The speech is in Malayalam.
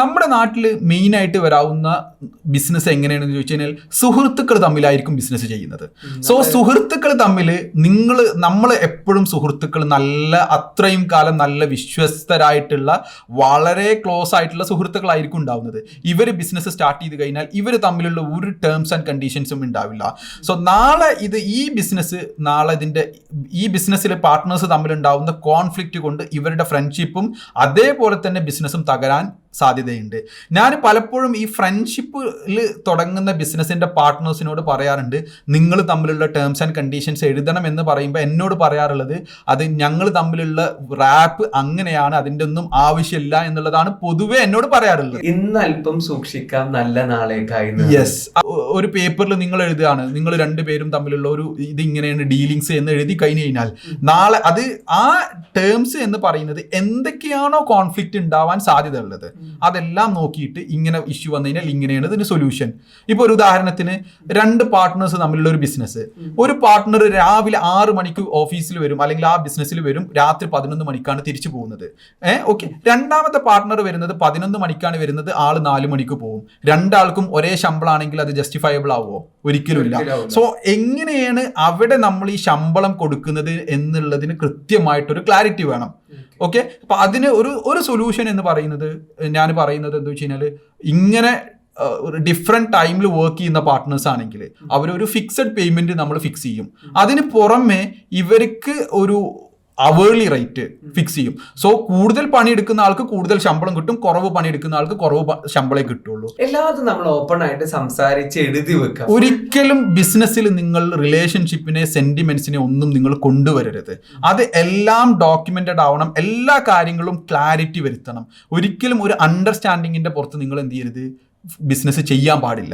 നമ്മുടെ നാട്ടിൽ മെയിനായിട്ട് വരാവുന്ന ബിസിനസ് എങ്ങനെയാണെന്ന് ചോദിച്ചു കഴിഞ്ഞാൽ സുഹൃത്തുക്കൾ തമ്മിലായിരിക്കും ബിസിനസ് ചെയ്യുന്നത്. സോ സുഹൃത്തുക്കൾ തമ്മിൽ നമ്മൾ എപ്പോഴും സുഹൃത്തുക്കൾ അത്രയും കാലം നല്ല വിശ്വസ്തരായിട്ടുള്ള വളരെ ക്ലോസ് ആയിട്ടുള്ള സുഹൃത്തുക്കളായിരിക്കും ഉണ്ടാവുന്നത്. ഇവർ ബിസിനസ് സ്റ്റാർട്ട് ചെയ്ത് കഴിഞ്ഞാൽ ഇവർ തമ്മിലുള്ള ഒരു ടേംസ് ആൻഡ് കണ്ടീഷൻസും ഉണ്ടാവില്ല. സോ നാളെ ഈ ബിസിനസ്സിലെ പാർട്ട്നേഴ്സ് തമ്മിലുണ്ടാവുന്ന കോൺഫ്ലിക്റ്റ് കൊണ്ട് ഇവരുടെ ഫ്രണ്ട്ഷിപ്പും അതേപോലെ തന്നെ ബിസിനസ്സും തകരാൻ സാധ്യതയുണ്ട്. ഞാൻ പലപ്പോഴും ഈ ഫ്രണ്ട്ഷിപ്പിൽ തുടങ്ങുന്ന ബിസിനസ്സിൻ്റെ പാർട്ട്നേഴ്സിനോട് പറയാറുണ്ട്, നിങ്ങൾ തമ്മിലുള്ള ടേംസ് ആൻഡ് കണ്ടീഷൻസ് എഴുതണം എന്ന് പറയുമ്പോൾ എന്നോട് പറയാറുള്ളത് അത് ഞങ്ങൾ തമ്മിലുള്ള റാപ്പ് അങ്ങനെയാണ്, അതിൻ്റെ ഒന്നും ആവശ്യമില്ല എന്നുള്ളതാണ് പൊതുവെ എന്നോട് പറയാറുള്ളത്. ഇന്ന് അല്പം സൂക്ഷിക്കാം, നല്ല നാളേക്കായി. യെസ്, ഒരു പേപ്പറിൽ നിങ്ങൾ എഴുതുകയാണ്, നിങ്ങൾ രണ്ടുപേരും തമ്മിലുള്ള ഒരു ഇതിങ്ങനെയാണ് ഡീലിങ്സ് എന്ന് എഴുതി കഴിഞ്ഞു കഴിഞ്ഞാൽ നാളെ അത് ആ ടേംസ് എന്ന് പറയുന്നത് എന്തൊക്കെയാണോ കോൺഫ്ലിക്റ്റ് ഉണ്ടാവാൻ സാധ്യത ഉള്ളത് അതെല്ലാം നോക്കിയിട്ട് ഇങ്ങനെ ഇഷ്യൂ വന്നു കഴിഞ്ഞാൽ ഇങ്ങനെയാണ് ഇതിന് സൊല്യൂഷൻ. ഇപ്പോൾ ഒരു ഉദാഹരണത്തിന് 2 പാർട്ട്നേഴ്സ് തമ്മിലുള്ള ഒരു ബിസിനസ്, ഒരു പാർട്ട്ണർ രാവിലെ 6 മണിക്ക് ഓഫീസിൽ വരും അല്ലെങ്കിൽ ആ ബിസിനസ്സിൽ വരും, രാത്രി 11 മണിക്കാണ് തിരിച്ചു പോകുന്നത്. ഓക്കെ, രണ്ടാമത്തെ പാർട്ട്ണർ വരുന്നത് 11 മണിക്കാണ് വരുന്നത്, ആള് 4 മണിക്ക് പോകും. രണ്ടാൾക്കും ഒരേ ശമ്പളമാണെങ്കിൽ അത് ജസ്റ്റിഫയബിൾ ആവുമോ? ഒരിക്കലും ഇല്ല. സോ എങ്ങനെയാണ് അവിടെ നമ്മൾ ഈ ശമ്പളം കൊടുക്കുന്നത് എന്നുള്ളതിന് കൃത്യമായിട്ടൊരു ക്ലാരിറ്റി വേണം. ഓക്കെ, അപ്പൊ അതിന് ഒരു സൊല്യൂഷൻ എന്ന് പറയുന്നത് ഞാൻ പറയുന്നത് എന്താ വെച്ച് കഴിഞ്ഞാൽ, ഇങ്ങനെ ഡിഫറെൻറ്റ് ടൈമിൽ വർക്ക് ചെയ്യുന്ന പാർട്ട്നേഴ്സ് ആണെങ്കിൽ അവരൊരു ഫിക്സഡ് പേയ്മെന്റ് നമ്മൾ ഫിക്സ് ചെയ്യും. അതിന് പുറമെ ഇവർക്ക് ഒരു അവേർലി റേറ്റ് ഫിക്സ് ചെയ്യും. സോ കൂടുതൽ പണിയെടുക്കുന്ന ആൾക്ക് കൂടുതൽ ശമ്പളം കിട്ടും, കുറവ് പണിയെടുക്കുന്ന ആൾക്ക് കുറവ് ശമ്പളമേ കിട്ടുള്ളൂ. എല്ലാതും നമ്മൾ ഓപ്പൺ ആയിട്ട് സംസാരിച്ച് എഴുതി വെക്കാം. ഒരിക്കലും ബിസിനസ്സിൽ നിങ്ങൾ റിലേഷൻഷിപ്പിനെ സെന്റിമെന്റ്സിനെ ഒന്നും നിങ്ങൾ കൊണ്ടുവരരുത്. അത് എല്ലാം ഡോക്യുമെന്റഡ് ആവണം, എല്ലാ കാര്യങ്ങളും ക്ലാരിറ്റി വരുത്തണം. ഒരിക്കലും ഒരു അണ്ടർസ്റ്റാൻഡിങ്ങിന്റെ പുറത്ത് നിങ്ങൾ എന്ത് ചെയ്യരുത്, ബിസിനസ് ചെയ്യാൻ പാടില്ല.